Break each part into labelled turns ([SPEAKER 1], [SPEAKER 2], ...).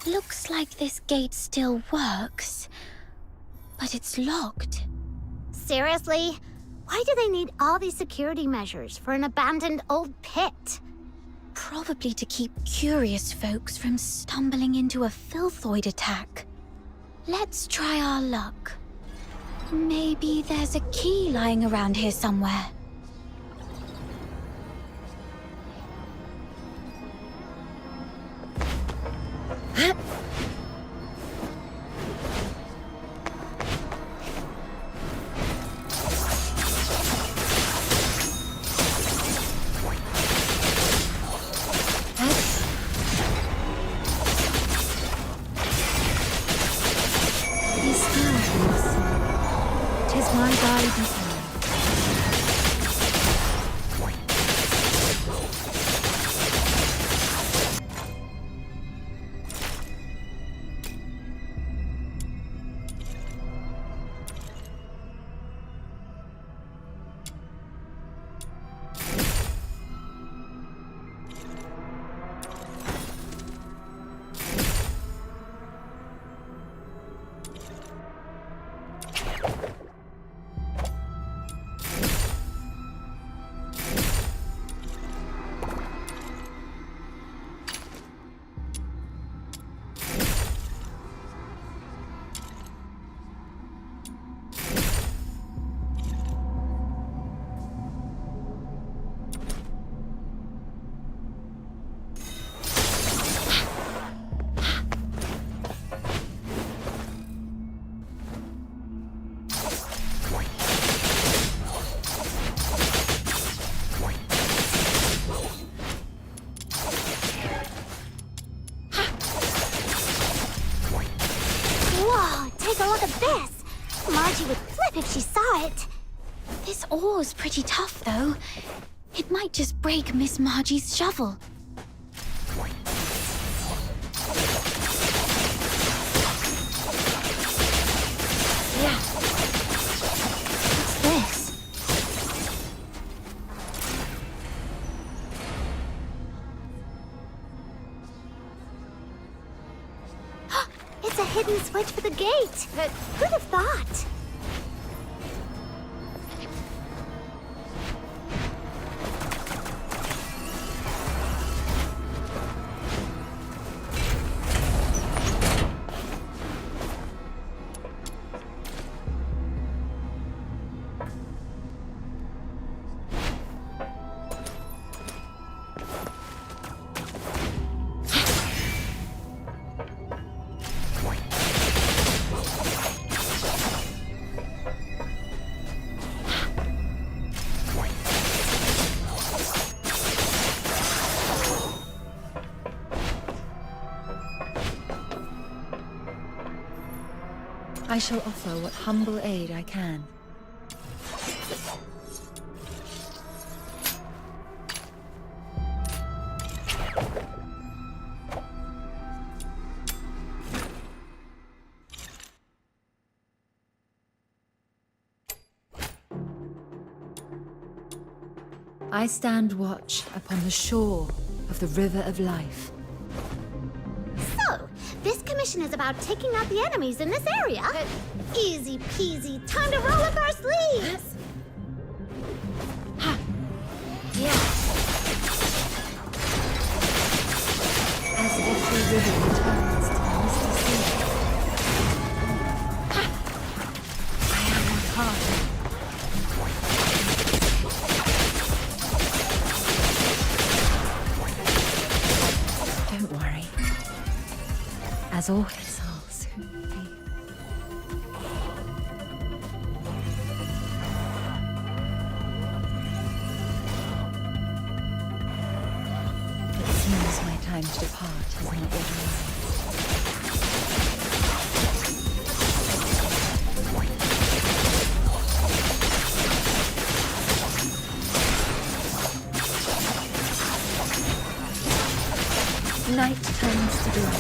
[SPEAKER 1] Looks like this gate still works, but it's locked.
[SPEAKER 2] Seriously? Why do they need all these security measures for an abandoned old pit?
[SPEAKER 1] Probably to keep curious folks from stumbling into a filthoid attack. Let's try our luck. Maybe there's a key lying around here somewhere.
[SPEAKER 2] If she saw it.
[SPEAKER 1] This ore's pretty tough, though. It might just break Miss Margie's shovel. Yeah. What's this?
[SPEAKER 2] It's a hidden switch for the gate. Who'd have thought?
[SPEAKER 3] I shall offer what humble aid I can. I stand watch upon the shore of the River of Life.
[SPEAKER 2] So, this commission is about taking out the enemies in this area? Easy peasy, time to roll up our sleeves!
[SPEAKER 3] Yeah. As every river returns to the misty sea. I am your heart. Don't worry. As always, I'll soon be. It seems my time to depart has not yet arrived. Night turns to black.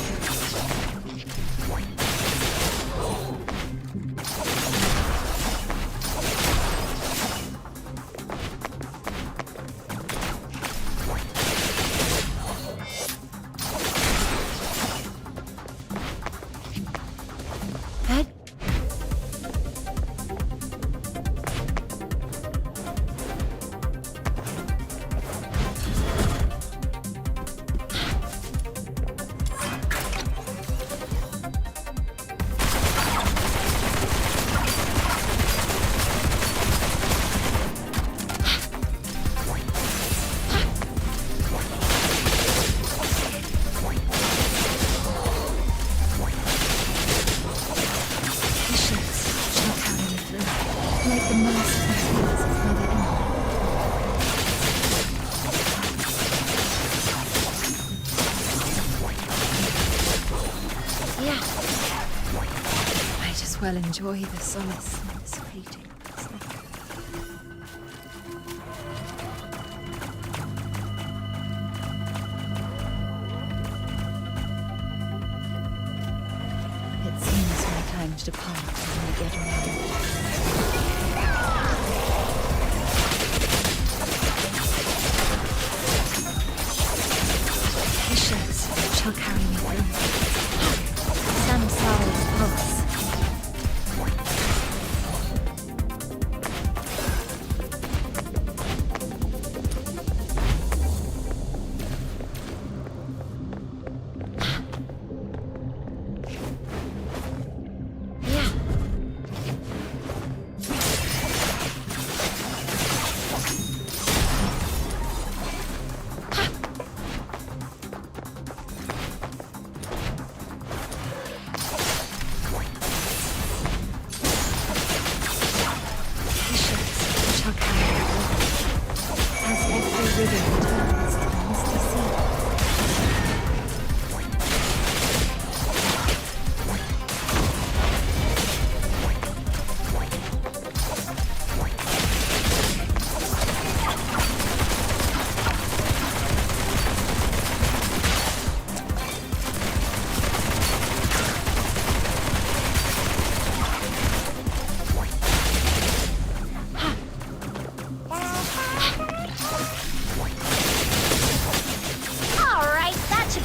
[SPEAKER 3] Yeah. Might as well enjoy the solace in this fleeting slumber. It seems my time to depart has not yet arrived. Patience shall carry me through. Samsara's pulse.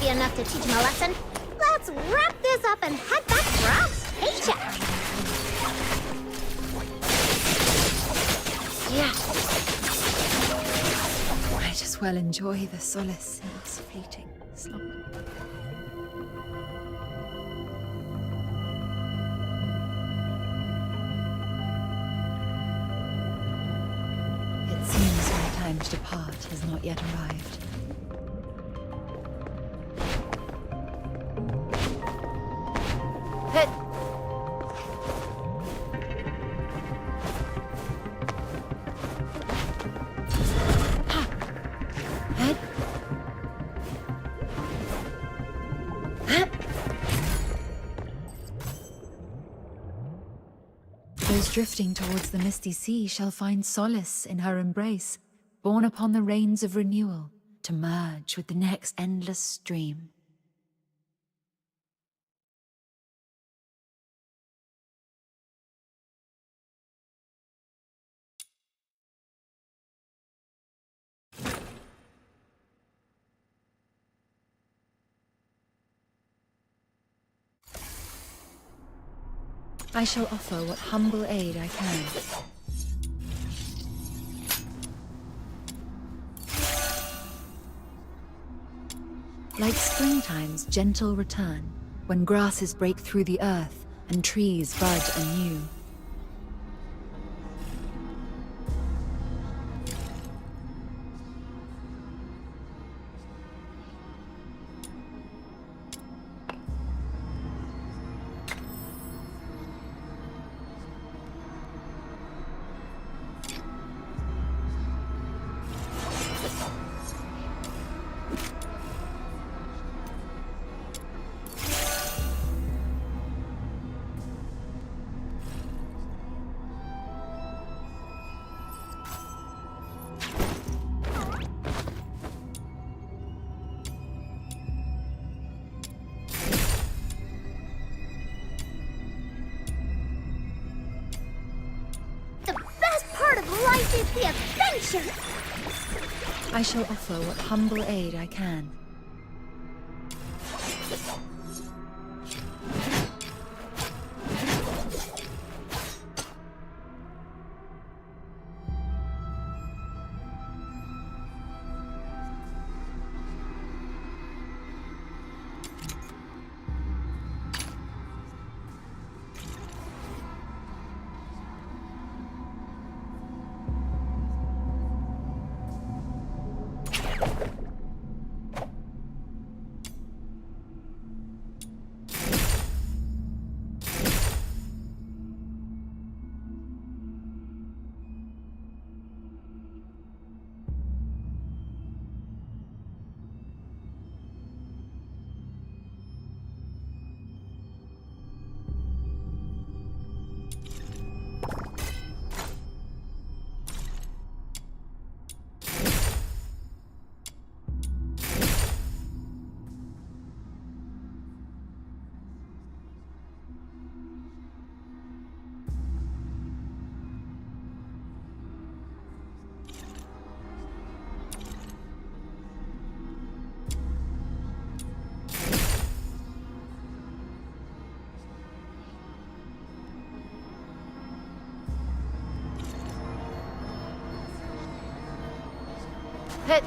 [SPEAKER 2] Enough to teach him a lesson. Let's wrap this up and head back for our paycheck.
[SPEAKER 3] Yeah. Might as well enjoy the solace in this fleeting slumber. It seems my time to depart has not yet arrived. Those drifting towards the misty sea shall find solace in her embrace, borne upon the rains of renewal, to merge with the next endless stream. I shall offer what humble aid I can. Like springtime's gentle return, when grasses break through the earth and trees bud anew.
[SPEAKER 2] Life is the adventure!
[SPEAKER 3] I shall offer what humble aid I can. Hit.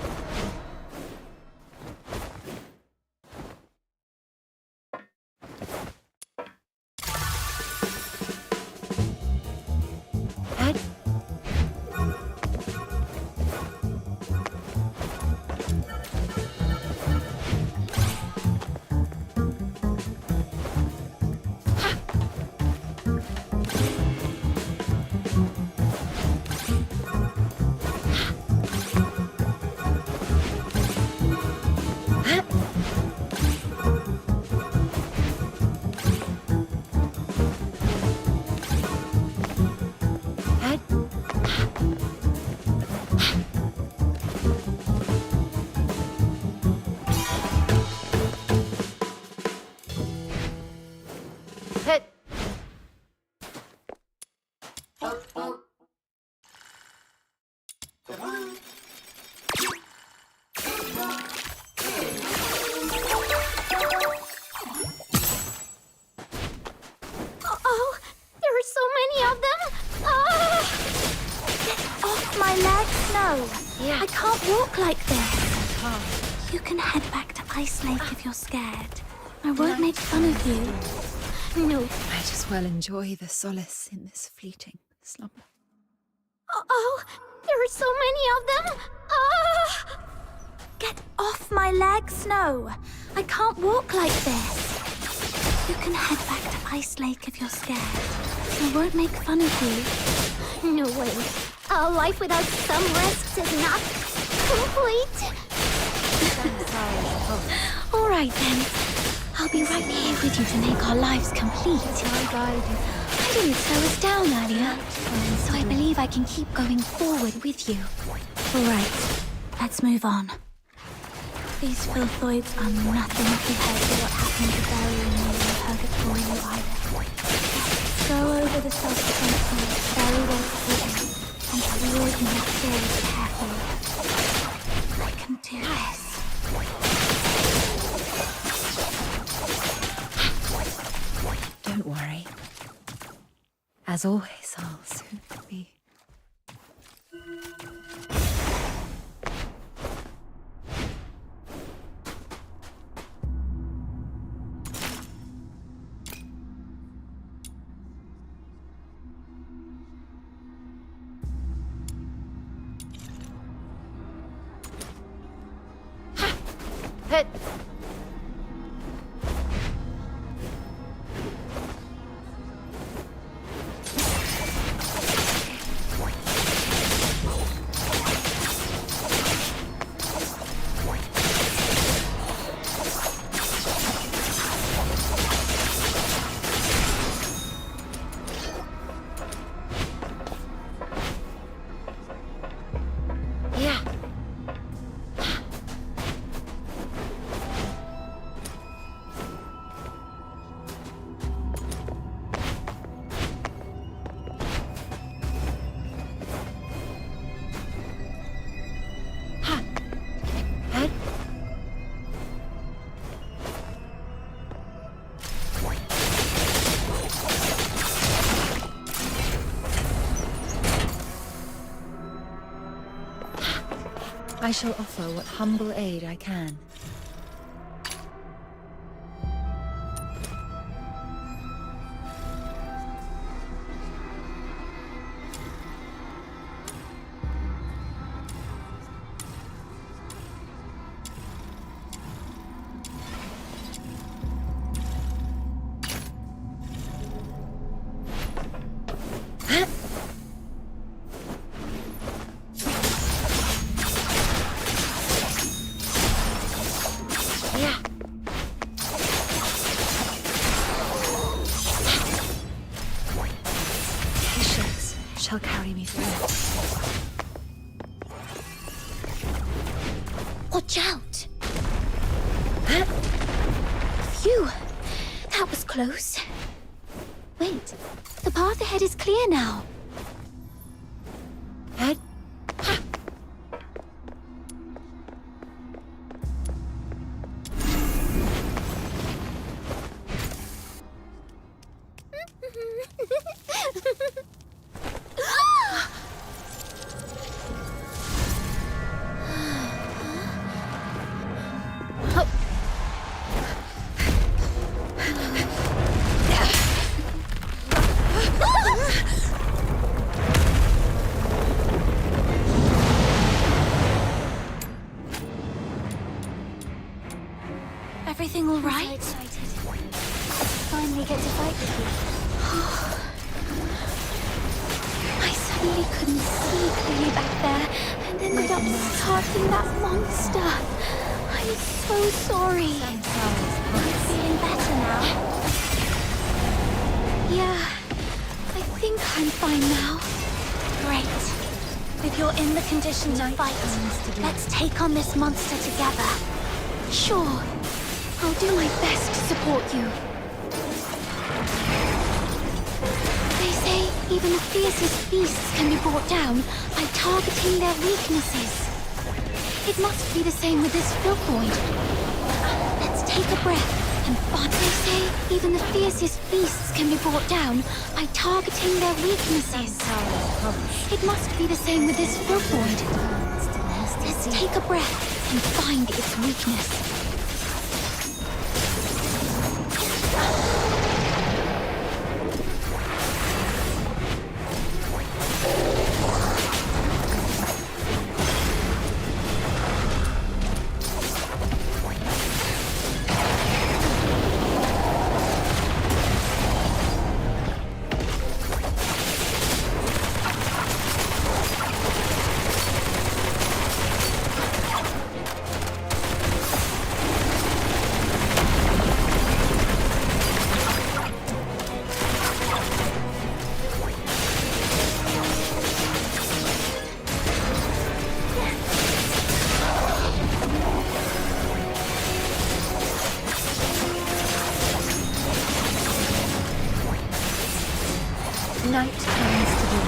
[SPEAKER 3] Head. Head. Hit.
[SPEAKER 2] Oh, there are so many of them! Ah!
[SPEAKER 1] Get off my legs, no.
[SPEAKER 3] Yeah.
[SPEAKER 1] I can't walk like this. You can head back to Ice Lake if you're scared. I won't make fun of you.
[SPEAKER 2] No.
[SPEAKER 3] Might as well enjoy the solace in this fleeting slumber.
[SPEAKER 2] Oh, there are so many of them! Ah!
[SPEAKER 1] Get off my legs, Snow. I can't walk like this. You can head back to Ice Lake if you're scared. I won't make fun of you.
[SPEAKER 2] No way. A life without some risks is not complete.
[SPEAKER 1] All right, then. I'll be right here with you to make our lives complete. I didn't slow us down earlier, so I believe I can keep going forward with you. All right, let's move on. These filthoids are nothing compared to what happened to Barry and me in Purgatorio Island. Go over the self-defense Barry won't hit me, and clear the necessary carefully. I can do this.
[SPEAKER 3] Don't worry. As always, I'll soon be. Hit. Yeah. Ha. Head. I shall offer what humble aid I can. Yeah. Patience shall carry me through.
[SPEAKER 1] Watch out! Phew! That was close. Wait, the path ahead is clear now.
[SPEAKER 3] Head. Ha.
[SPEAKER 1] get to fight with you. I suddenly couldn't see clearly back there and ended up startling that monster. I'm so sorry. I'm feeling better now. Yeah, I think I'm fine now. Great. If you're in the condition to fight, let's take on this monster together. Sure, I'll do my best to support you. They say even the fiercest beasts can be brought down by targeting their weaknesses. It must be the same with this filthoid. Let's take a breath and fight. They say even the fiercest beasts can be brought down by targeting their weaknesses. It must be the same with this filthoid. Let's take a breath and find its weakness. Night turns to dawn.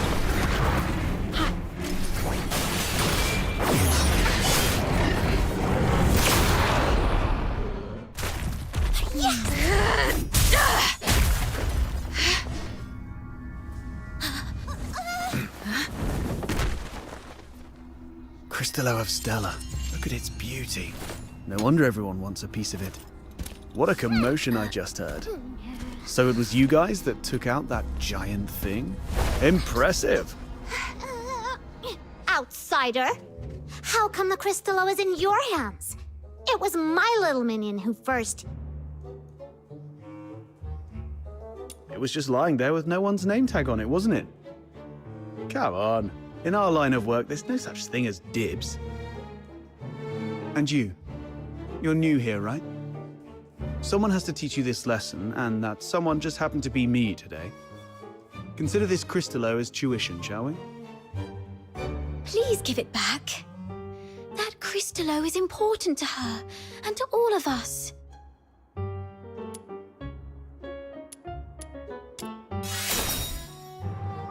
[SPEAKER 4] Cristallo of Stella. Look at its beauty. No wonder everyone wants a piece of it. What a commotion I just heard. So it was you guys that took out that giant thing? Impressive!
[SPEAKER 2] Outsider! How come the Cristallo is in your hands? It was my little minion who first...
[SPEAKER 4] It was just lying there with no one's name tag on it, wasn't it? Come on. In our line of work, there's no such thing as dibs. And you're new here, right? Someone has to teach you this lesson, and that someone just happened to be me today. Consider this Cristallo as tuition, shall we?
[SPEAKER 1] Please give it back. That Cristallo is important to her, and to all of us.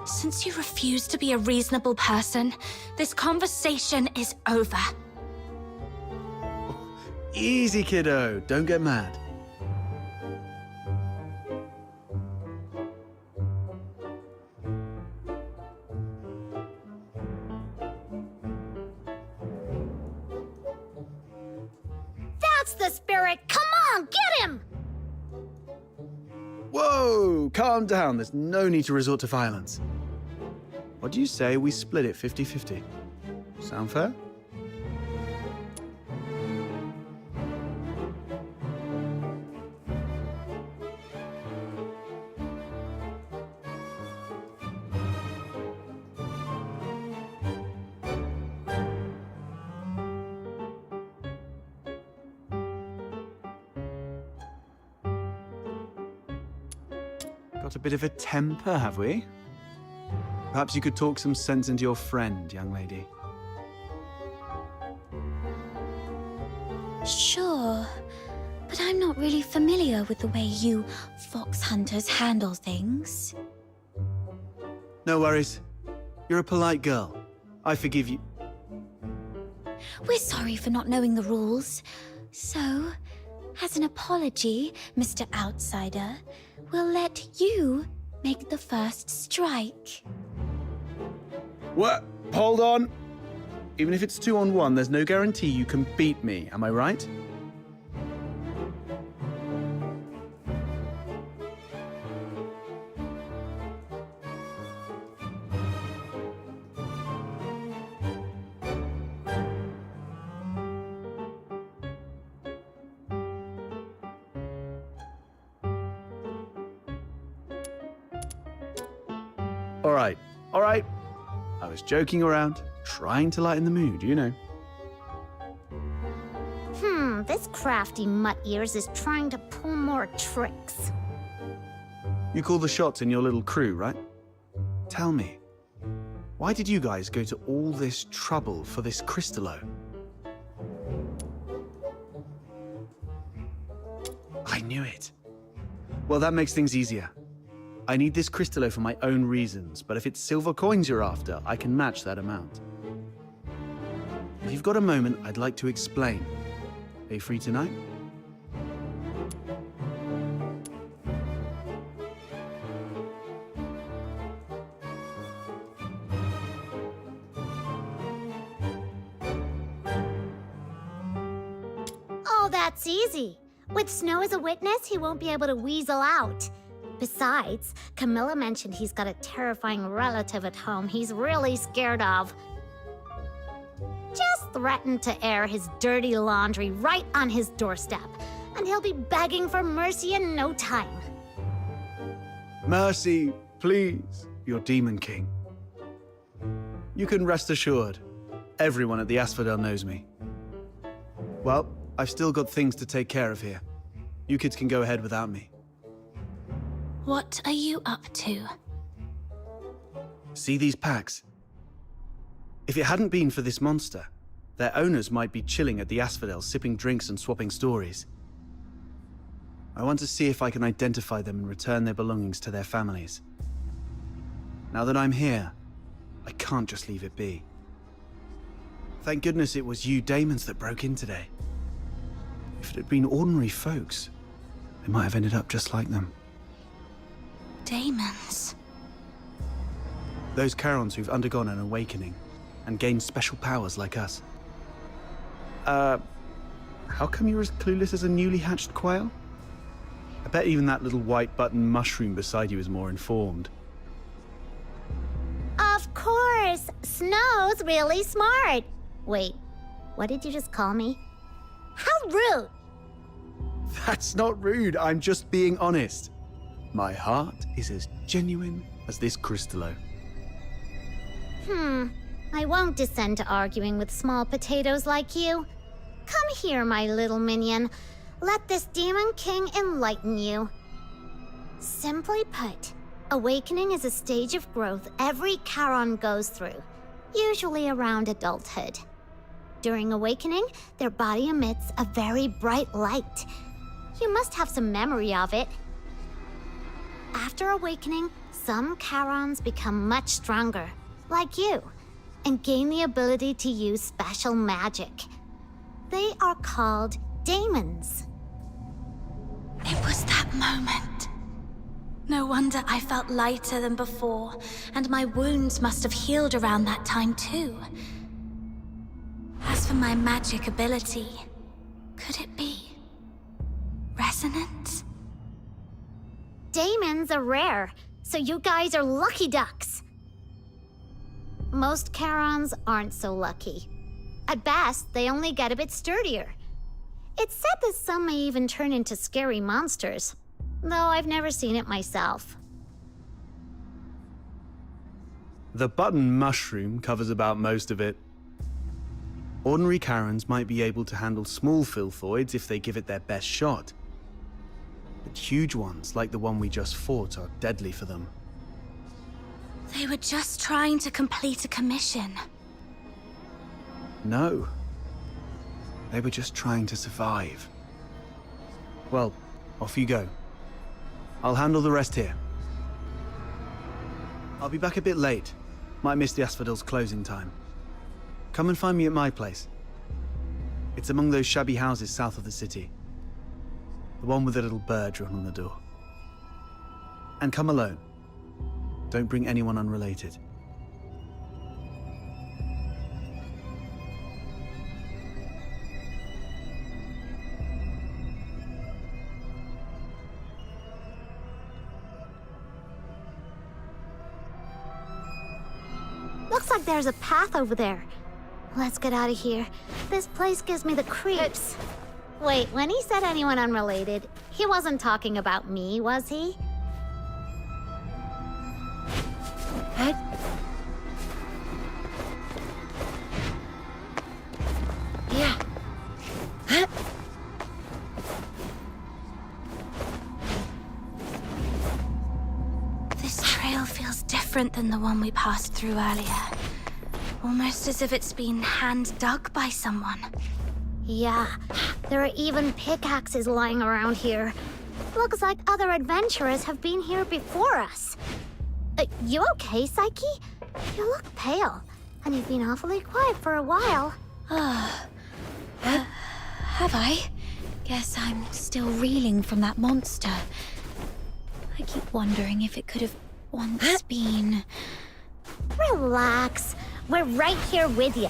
[SPEAKER 1] Since you refuse to be a reasonable person, this conversation is over.
[SPEAKER 4] Easy, kiddo. Don't get mad.
[SPEAKER 2] That's the spirit! Come on, get him!
[SPEAKER 4] Whoa! Calm down. There's no need to resort to violence. What do you say we split it 50-50? Sound fair? Got a bit of a temper, have we? Perhaps you could talk some sense into your friend, young lady.
[SPEAKER 1] Sure, but I'm not really familiar with the way you fox hunters handle things.
[SPEAKER 4] No worries. You're a polite girl. I forgive you.
[SPEAKER 1] We're sorry for not knowing the rules. So, as an apology, Mr. Outsider, we'll let you make the first strike.
[SPEAKER 4] What? Hold on. Even if it's 2-on-1, there's no guarantee you can beat me, am I right? All right, all right. I was joking around, trying to lighten the mood, you know.
[SPEAKER 2] This crafty mutt ears is trying to pull more tricks.
[SPEAKER 4] You call the shots in your little crew, right? Tell me, why did you guys go to all this trouble for this crystallo? I knew it. Well, that makes things easier. I need this crystallo for my own reasons, but if it's silver coins you're after, I can match that amount. If you've got a moment, I'd like to explain. Are you free tonight?
[SPEAKER 2] Oh, that's easy. With Snow as a witness, he won't be able to weasel out. Besides, Camilla mentioned he's got a terrifying relative at home he's really scared of. Just threaten to air his dirty laundry right on his doorstep, and he'll be begging for mercy in no time.
[SPEAKER 4] Mercy, please, your Demon King. You can rest assured, everyone at the Asphodel knows me. Well, I've still got things to take care of here. You kids can go ahead without me.
[SPEAKER 1] What are you up to?
[SPEAKER 4] See these packs? If it hadn't been for this monster, their owners might be chilling at the Asphodel, sipping drinks and swapping stories. I want to see if I can identify them and return their belongings to their families. Now that I'm here, I can't just leave it be. Thank goodness it was you Daemons that broke in today. If it had been ordinary folks, they might have ended up just like them.
[SPEAKER 1] Daemons.
[SPEAKER 4] Those Charons who've undergone an awakening and gained special powers like us. How come you're as clueless as a newly hatched quail? I bet even that little white button mushroom beside you is more informed.
[SPEAKER 2] Of course! Snow's really smart. Wait, what did you just call me? How rude!
[SPEAKER 4] That's not rude, I'm just being honest. My heart is as genuine as this crystallo.
[SPEAKER 2] I won't descend to arguing with small potatoes like you. Come here, my little minion. Let this Demon King enlighten you. Simply put, awakening is a stage of growth every Charon goes through, usually around adulthood. During awakening, their body emits a very bright light. You must have some memory of it. After awakening, some Charons become much stronger, like you, and gain the ability to use special magic. They are called Daemons.
[SPEAKER 1] It was that moment. No wonder I felt lighter than before, and my wounds must have healed around that time too. As for my magic ability, could it be resonance?
[SPEAKER 2] Daemons are rare, so you guys are lucky ducks. Most Charons aren't so lucky. At best, they only get a bit sturdier. It's said that some may even turn into scary monsters, though I've never seen it myself.
[SPEAKER 4] The button mushroom covers about most of it. Ordinary Charons might be able to handle small filthoids if they give it their best shot. But huge ones, like the one we just fought, are deadly for them.
[SPEAKER 1] They were just trying to complete a commission.
[SPEAKER 4] No. They were just trying to survive. Well, off you go. I'll handle the rest here. I'll be back a bit late. Might miss the Asphodel's closing time. Come and find me at my place. It's among those shabby houses south of the city. The one with the little bird drawn on the door. And come alone. Don't bring anyone unrelated.
[SPEAKER 2] Looks like there's a path over there. Let's get out of here. This place gives me the creeps. Wait, when he said anyone unrelated, he wasn't talking about me, was he?
[SPEAKER 3] Head. Yeah. Huh?
[SPEAKER 1] This trail feels different than the one we passed through earlier. Almost as if it's been hand-dug by someone.
[SPEAKER 2] Yeah, there are even pickaxes lying around here. Looks like other adventurers have been here before us. You okay, Psyche? You look pale, and you've been awfully quiet for a while.
[SPEAKER 1] Have I? Guess I'm still reeling from that monster. I keep wondering if it could have once been...
[SPEAKER 2] Relax. We're right here with you.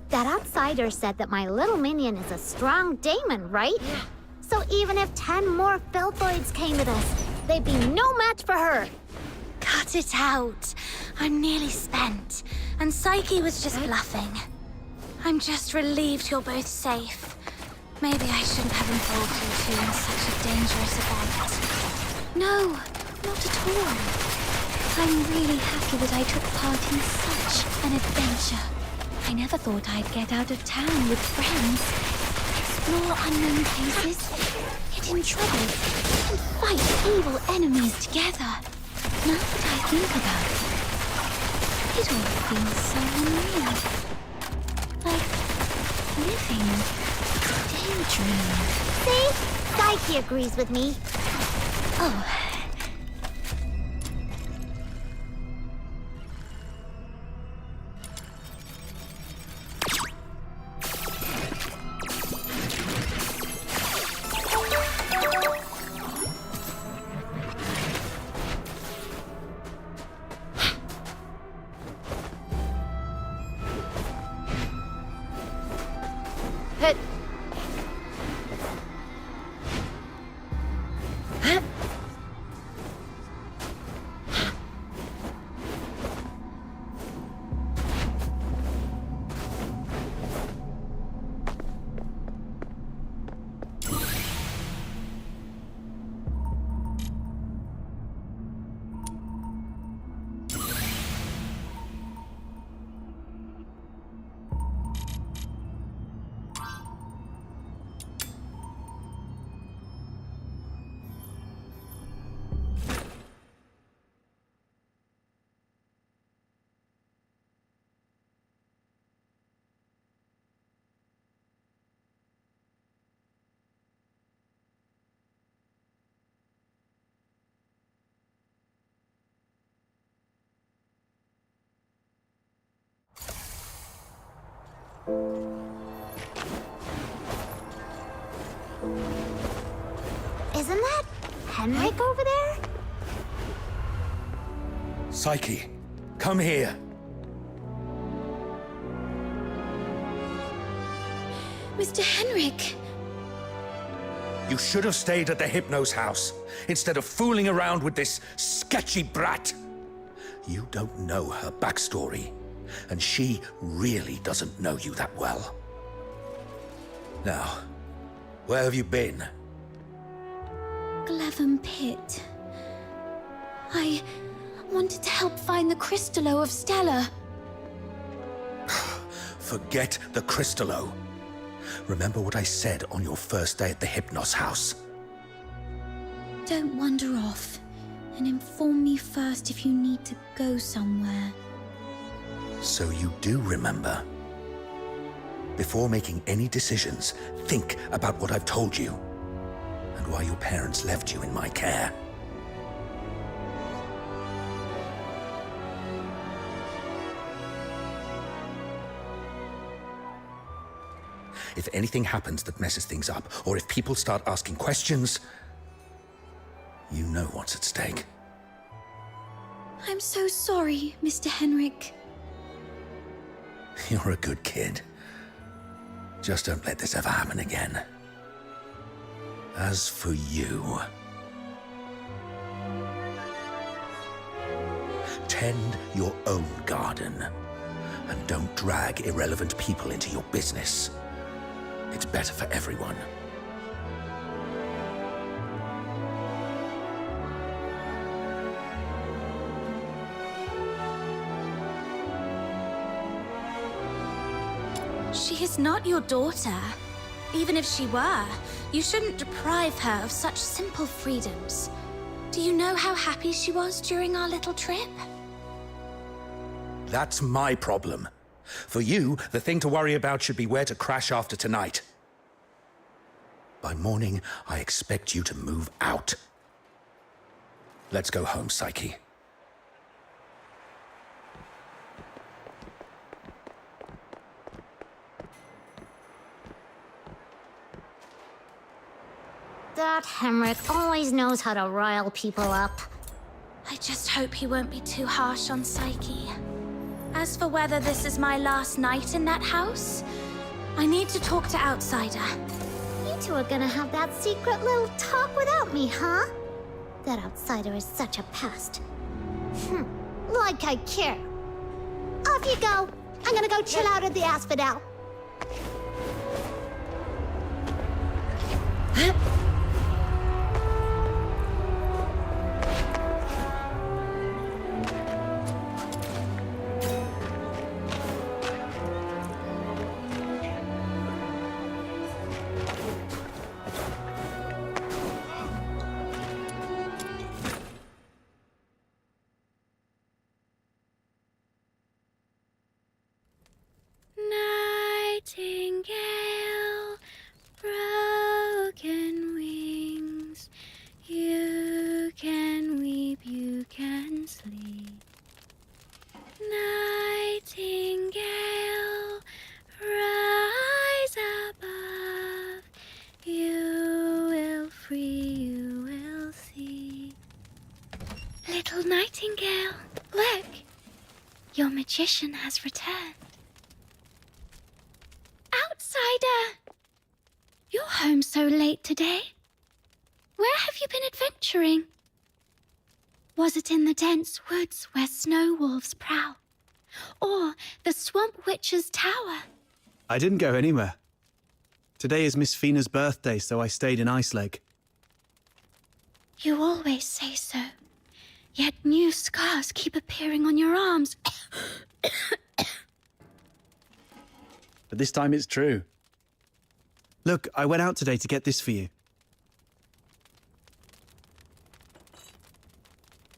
[SPEAKER 2] That outsider said that my little minion is a strong daemon, right? Yeah. So even if 10 more Filthoids came with us, they'd be no match for her.
[SPEAKER 1] Cut it out. I'm nearly spent, and Psyche was just bluffing. I'm just relieved you're both safe. Maybe I shouldn't have involved you two in such a dangerous event. No, not at all. I'm really happy that I took part in such an adventure. I never thought I'd get out of town with friends, explore unknown places, get in trouble, and fight evil enemies together. Now that I think about it, it all feels so unreal. Like living a daydream.
[SPEAKER 2] See? Psyche agrees with me.
[SPEAKER 1] Oh.
[SPEAKER 2] Isn't that Henrik over there?
[SPEAKER 5] Psyche, come here.
[SPEAKER 1] Mr. Henrik!
[SPEAKER 5] You should have stayed at the Hypno's house instead of fooling around with this sketchy brat. You don't know her backstory, and she really doesn't know you that well. Now, where have you been?
[SPEAKER 1] Glevum Pit. I wanted to help find the Crystallo of Stella.
[SPEAKER 5] Forget the Crystallo. Remember what I said on your first day at the Hypnos house.
[SPEAKER 1] Don't wander off, and inform me first if you need to go somewhere.
[SPEAKER 5] So you do remember. Before making any decisions, think about what I've told you, and why your parents left you in my care. If anything happens that messes things up, or if people start asking questions, you know what's at stake.
[SPEAKER 1] I'm so sorry, Mr. Henrik.
[SPEAKER 5] You're a good kid. Just don't let this ever happen again. As for you... tend your own garden, and don't drag irrelevant people into your business. It's better for everyone.
[SPEAKER 1] She is not your daughter. Even if she were, you shouldn't deprive her of such simple freedoms. Do you know how happy she was during our little trip?
[SPEAKER 5] That's my problem. For you, the thing to worry about should be where to crash after tonight. By morning, I expect you to move out. Let's go home, Psyche.
[SPEAKER 2] That Hemrick always knows how to rile people up.
[SPEAKER 1] I just hope he won't be too harsh on Psyche. As for whether this is my last night in that house, I need to talk to Outsider.
[SPEAKER 2] You two are gonna have that secret little talk without me, huh? That Outsider is such a pest. Like I care. Off you go. I'm gonna go chill out at the Asphodel.
[SPEAKER 1] Nightingale, broken wings, you can weep, you can sleep. Nightingale, rise above, you will free, you will see. Little Nightingale, look, your magician has returned. Outsider! You're home so late today. Where have you been adventuring? Was it in the dense woods where snow wolves prowl? Or the swamp witch's tower?
[SPEAKER 4] I didn't go anywhere. Today is Miss Fina's birthday, so I stayed in Ice Lake.
[SPEAKER 1] You always say so. Yet new scars keep appearing on your arms.
[SPEAKER 4] But this time it's true. Look, I went out today to get this for you.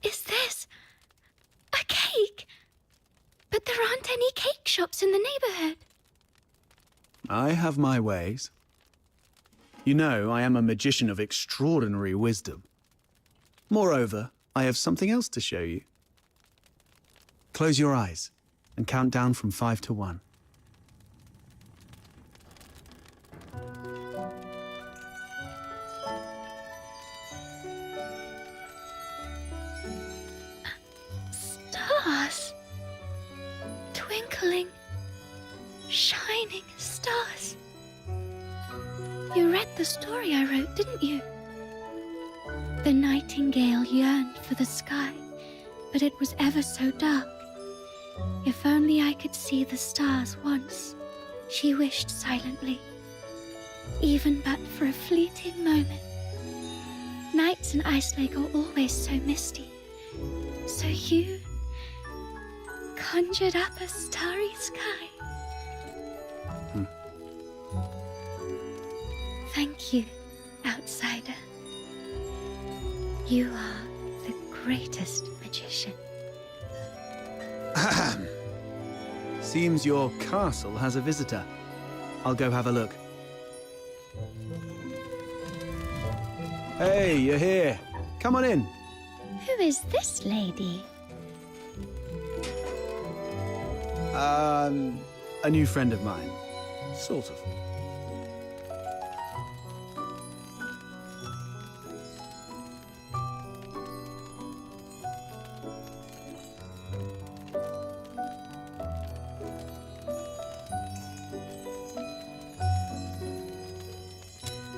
[SPEAKER 1] Is this a cake? But there aren't any cake shops in the neighborhood.
[SPEAKER 4] I have my ways. You know, I am a magician of extraordinary wisdom. Moreover, I have something else to show you. Close your eyes and count down from 5 to 1.
[SPEAKER 1] Stars. Twinkling, shining stars. You read the story I wrote, didn't you? The nightingale yearned for the sky, but it was ever so dark. If only I could see the stars once, she wished silently, even but for a fleeting moment. Nights in Ice Lake are always so misty, so you conjured up a starry sky. Thank you, Outsider. You are the greatest magician.
[SPEAKER 4] Seems your castle has a visitor. I'll go have a look. Hey, you're here. Come on in.
[SPEAKER 1] Who is this lady?
[SPEAKER 4] A new friend of mine. Sort of.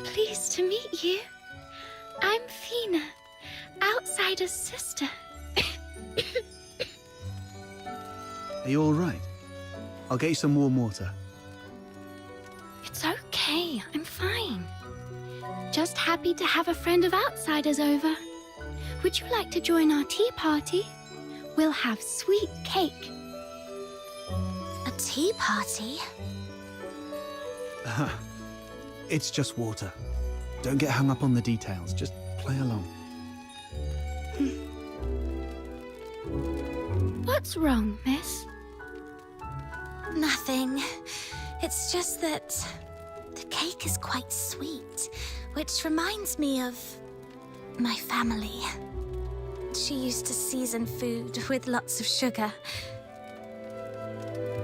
[SPEAKER 1] Pleased to meet you. I'm Fina, Outsider's sister.
[SPEAKER 4] Are you all right? I'll get you some warm water.
[SPEAKER 1] It's okay, I'm fine. Just happy to have a friend of Outsider's over. Would you like to join our tea party? We'll have sweet cake. A tea party?
[SPEAKER 4] It's just water. Don't get hung up on the details. Just play along.
[SPEAKER 1] What's wrong, miss?
[SPEAKER 2] Nothing. It's just that the cake is quite sweet, which reminds me of my family. She used to season food with lots of sugar.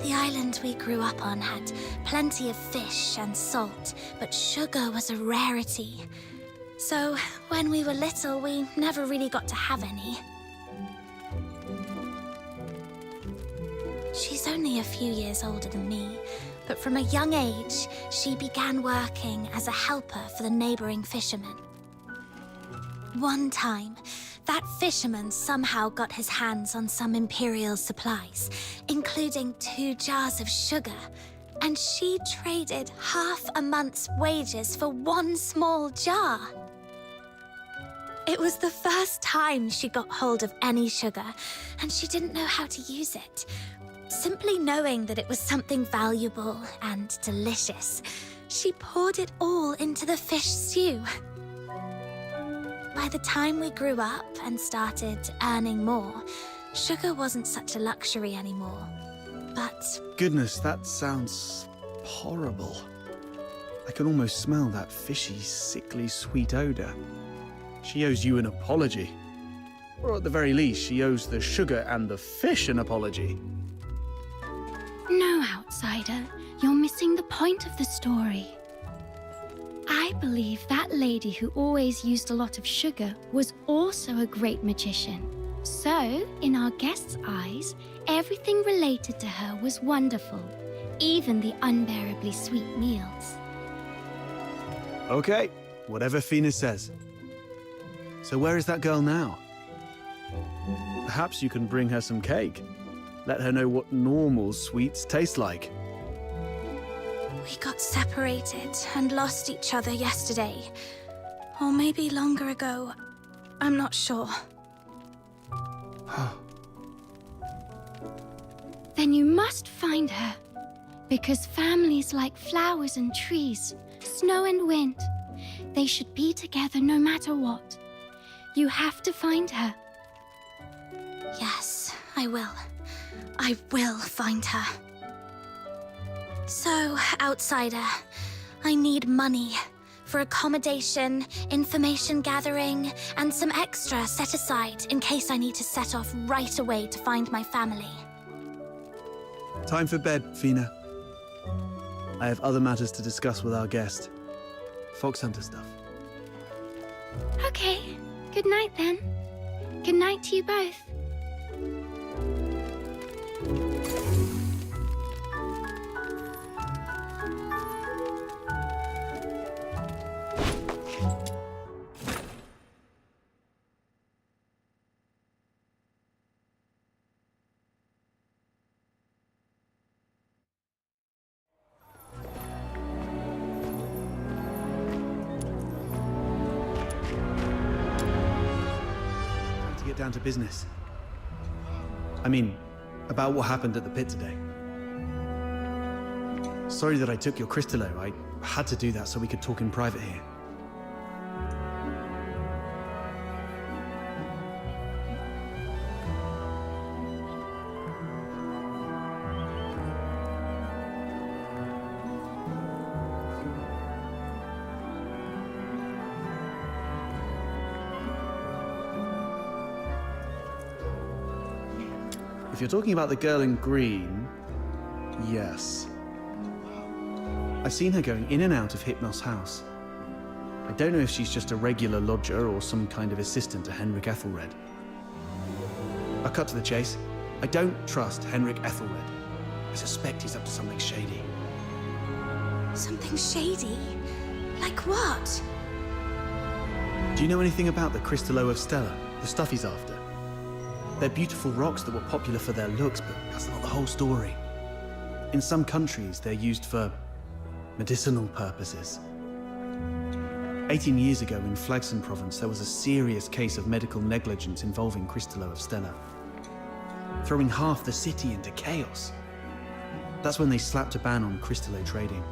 [SPEAKER 2] The island we grew up on had plenty of fish and salt, but sugar was a rarity. So when we were little, we never really got to have any. She's only a few years older than me, but from a young age, she began working as a helper for the neighboring fishermen. One time, that fisherman somehow got his hands on some Imperial supplies, including 2 jars of sugar, and she traded half a month's wages for 1 small jar. It was the first time she got hold of any sugar, and she didn't know how to use it. Simply knowing that it was something valuable and delicious, she poured it all into the fish stew. By the time we grew up and started earning more, sugar wasn't such a luxury anymore. But
[SPEAKER 4] Goodness, that sounds horrible. I can almost smell that fishy, sickly, sweet odor. She owes you an apology. Or at the very least, she owes the sugar and the fish an apology.
[SPEAKER 1] No, outsider. You're missing the point of the story. I believe that lady who always used a lot of sugar was also a great magician. So, in our guest's eyes, everything related to her was wonderful, even the unbearably sweet meals.
[SPEAKER 4] Okay, whatever Fina says. So where is that girl now? Perhaps you can bring her some cake. Let her know what normal sweets taste like.
[SPEAKER 2] we got separated and lost each other yesterday. Or maybe longer ago. I'm not sure.
[SPEAKER 1] Then you must find her. Because families like flowers and trees, snow and wind, they should be together no matter what. You have to find her.
[SPEAKER 2] Yes, I will. I will find her. So, outsider, I need money for accommodation, information gathering, and some extra set aside in case I need to set off right away to find my family.
[SPEAKER 4] Time for bed, Fina. I have other matters to discuss with our guest. Fox Hunter stuff.
[SPEAKER 1] Okay, good night then. Good night to you both.
[SPEAKER 4] Get down to business. I mean, about what happened at the pit today. Sorry that I took your crystallo. I had to do that so we could talk in private here. If you're talking about the girl in green, yes. I've seen her going in and out of Hypnos' house. I don't know if she's just a regular lodger or some kind of assistant to Henrik Ethelred. I'll cut to the chase. I don't trust Henrik Ethelred. I suspect he's up to something shady.
[SPEAKER 2] Something shady? Like what?
[SPEAKER 4] Do you know anything about the Crystallo of Stella, the stuff he's after? They're beautiful rocks that were popular for their looks, but that's not the whole story. In some countries, they're used for medicinal purposes. 18 years ago in Flagson province, there was a serious case of medical negligence involving Crystallo of Stella, throwing half the city into chaos. That's when they slapped a ban on Crystallo trading.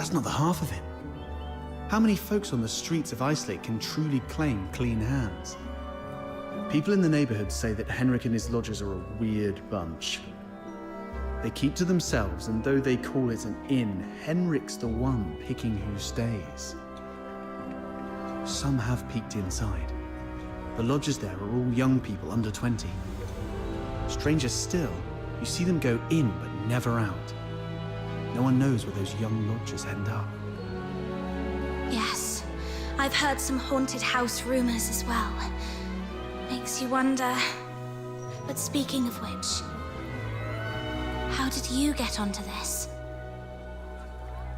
[SPEAKER 4] That's not the half of it. How many folks on the streets of Islake can truly claim clean hands? People in the neighborhood say that Henrik and his lodgers are a weird bunch. They keep to themselves, and though they call it an inn, Henrik's the one picking who stays. Some have peeked inside. The lodgers there are all young people under 20. Stranger still, you see them go in but never out. No one knows where those young lodgers end up.
[SPEAKER 1] Yes, I've heard some haunted house rumors as well. Makes you wonder. But speaking of which, how did you get onto this?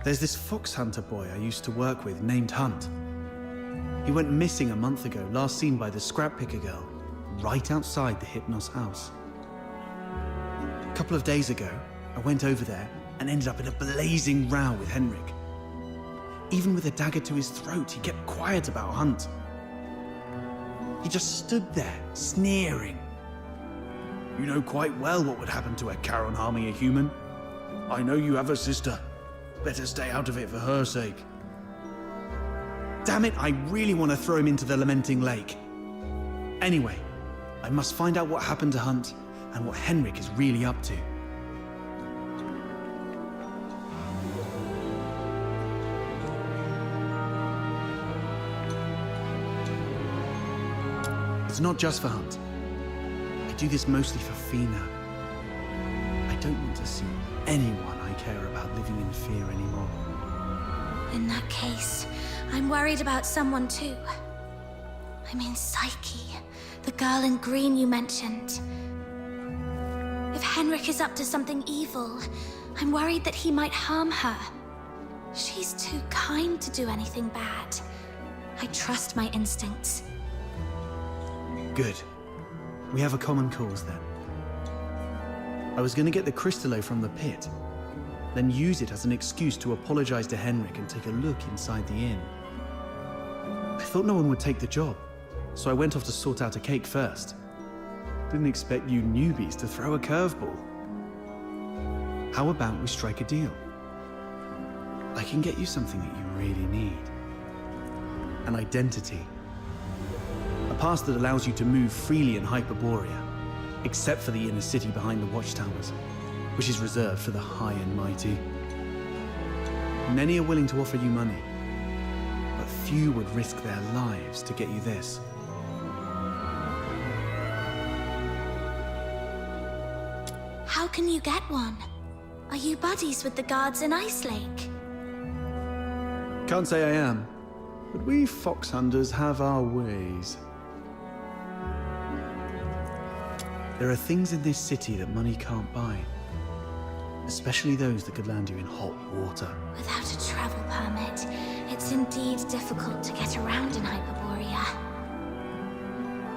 [SPEAKER 4] There's this fox hunter boy I used to work with named Hunt. He went missing a month ago, last seen by the scrap picker girl, right outside the Hypnos house. A couple of days ago, I went over there and ended up in a blazing row with Henrik. Even with a dagger to his throat, he kept quiet about Hunt. He just stood there, sneering. You know quite well what would happen to a Charon harming a human. I know you have a sister. Better stay out of it for her sake. Damn it, I really want to throw him into the lamenting lake. Anyway, I must find out what happened to Hunt and what Henrik is really up to. It's not just for Hunt. I do this mostly for Fina. I don't want to see anyone I care about living in fear anymore.
[SPEAKER 1] In that case, I'm worried about someone too. I mean Psyche, the girl in green you mentioned. If Henrik is up to something evil, I'm worried that he might harm her. She's too kind to do anything bad. I trust my instincts.
[SPEAKER 4] Good. We have a common cause then. I was going to get the crystallo from the pit, then use it as an excuse to apologize to Henrik and take a look inside the inn. I thought no one would take the job, so I went off to sort out a cake first. Didn't expect you newbies to throw a curveball. How about we strike a deal? I can get you something that you really need. An identity. A pass that allows you to move freely in Hyperborea, except for the inner city behind the watchtowers, which is reserved for the high and mighty. Many are willing to offer you money, but few would risk their lives to get you this.
[SPEAKER 1] How can you get one? Are you buddies with the guards in Icelake?
[SPEAKER 4] Can't say I am, but we fox hunters have our ways. There are things in this city that money can't buy, especially those that could land you in hot water.
[SPEAKER 1] Without a travel permit, it's indeed difficult to get around in Hyperborea.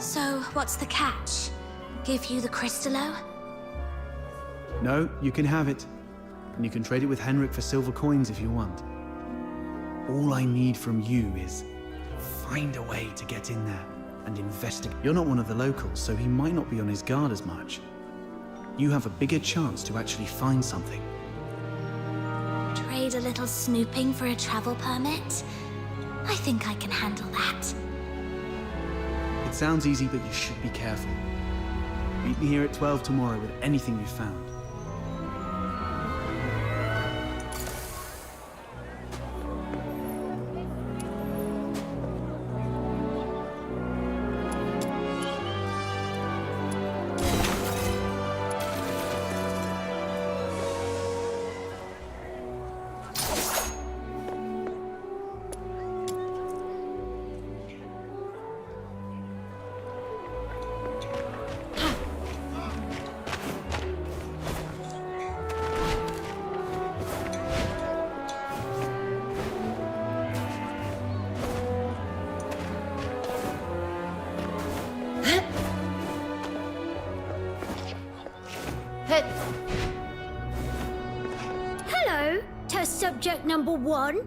[SPEAKER 1] So, what's the catch? Give you the crystallo?
[SPEAKER 4] No, you can have it, and you can trade it with Henrik for silver coins if you want. All I need from you is find a way to get in there and investigate. You're not one of the locals, so he might not be on his guard as much. You have a bigger chance to actually find something.
[SPEAKER 1] Trade a little snooping for a travel permit? I think I can handle that.
[SPEAKER 4] It sounds easy, but you should be careful. Meet me here at 12 tomorrow with anything you've found.
[SPEAKER 2] Hello, test subject number 1.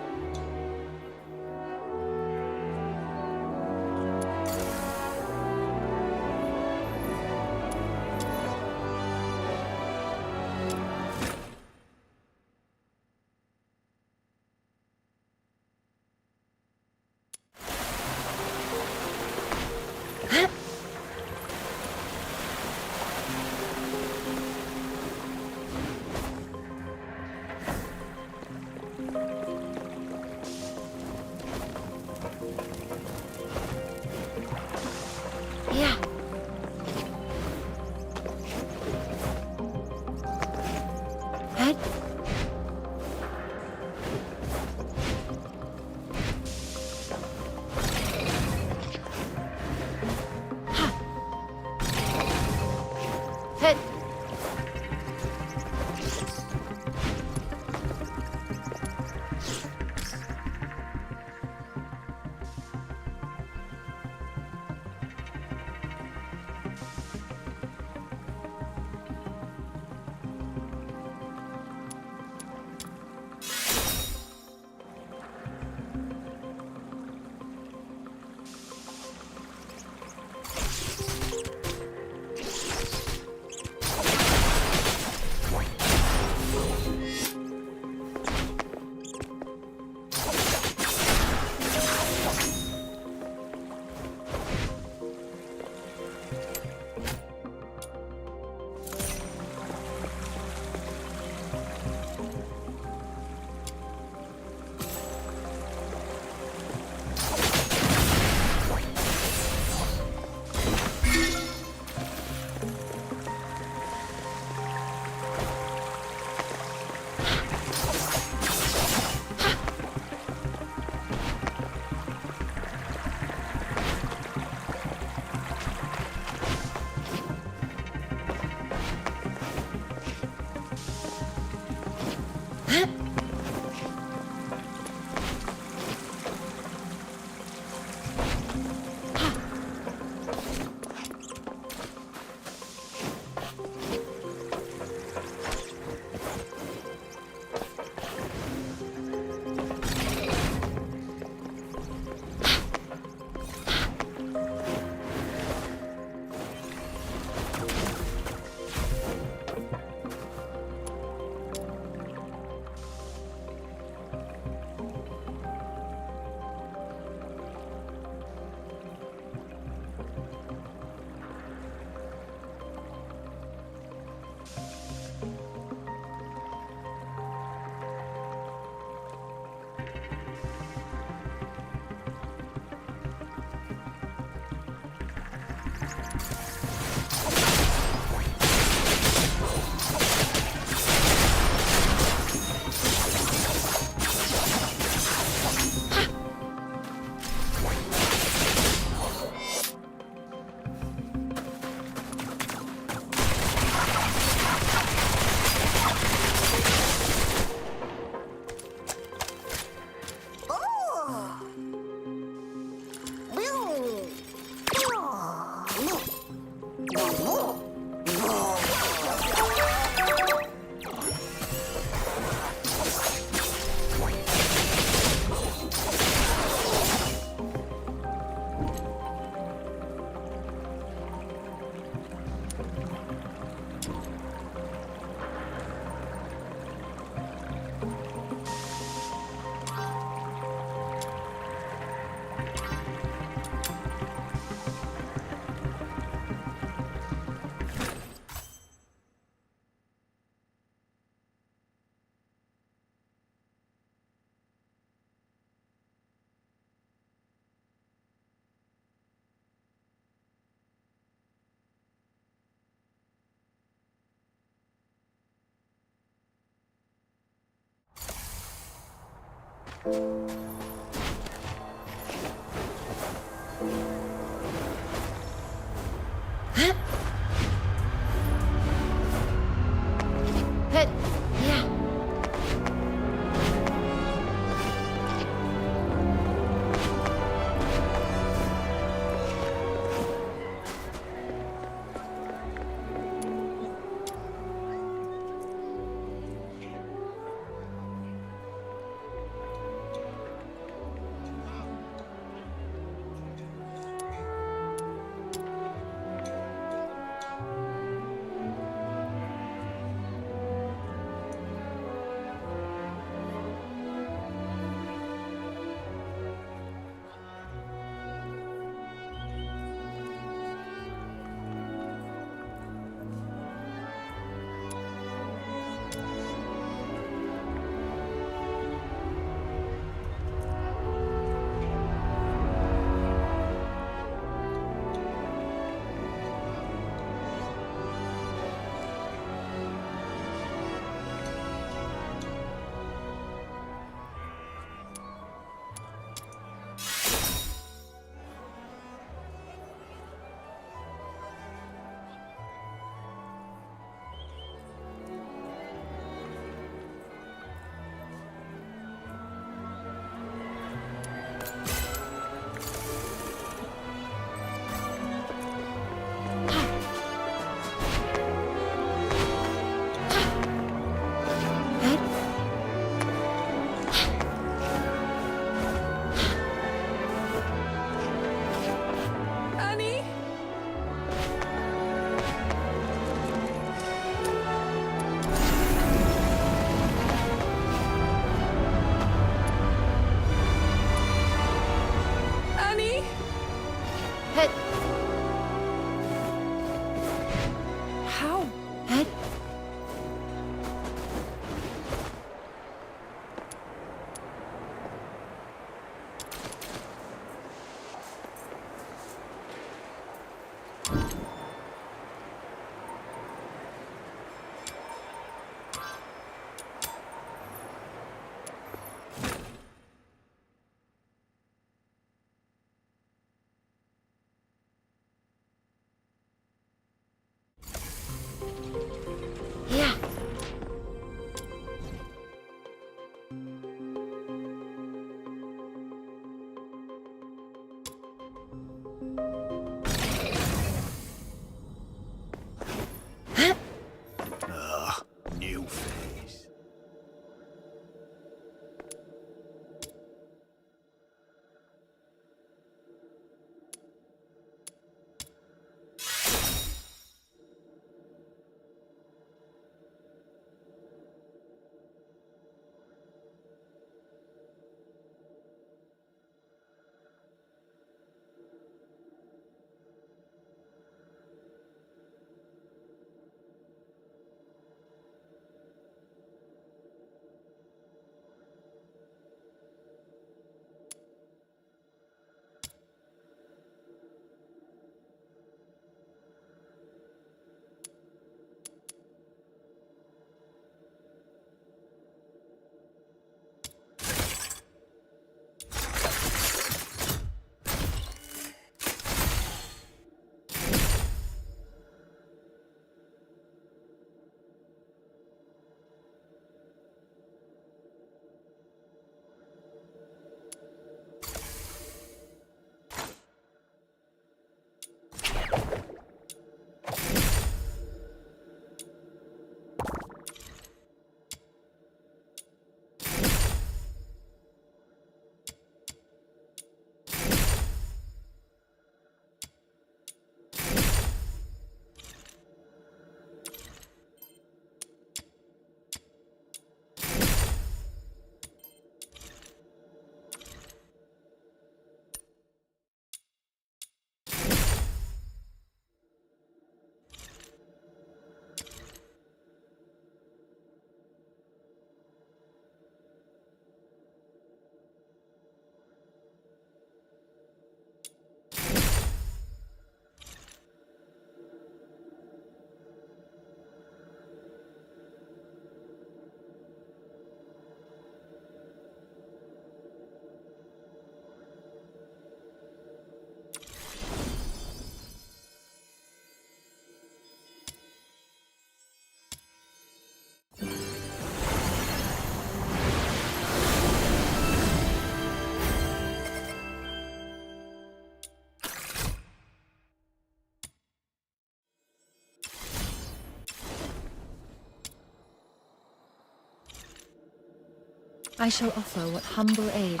[SPEAKER 3] I shall offer what humble aid.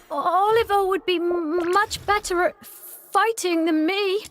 [SPEAKER 1] Oliver would be much better at fighting than me.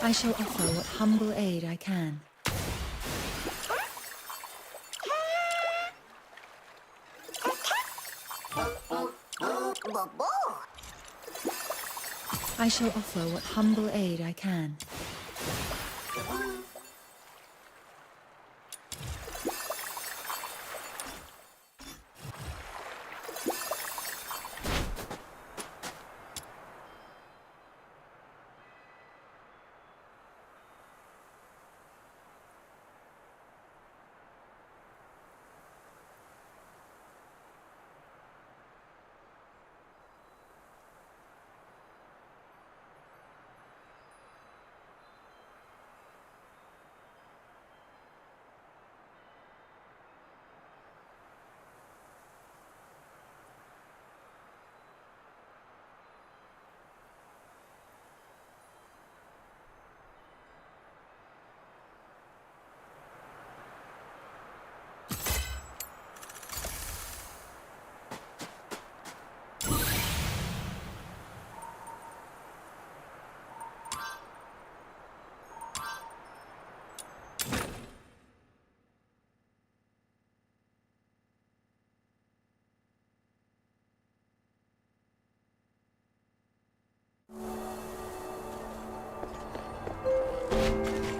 [SPEAKER 3] I shall offer what humble aid I can. I shall offer what humble aid I can.
[SPEAKER 1] Yeah.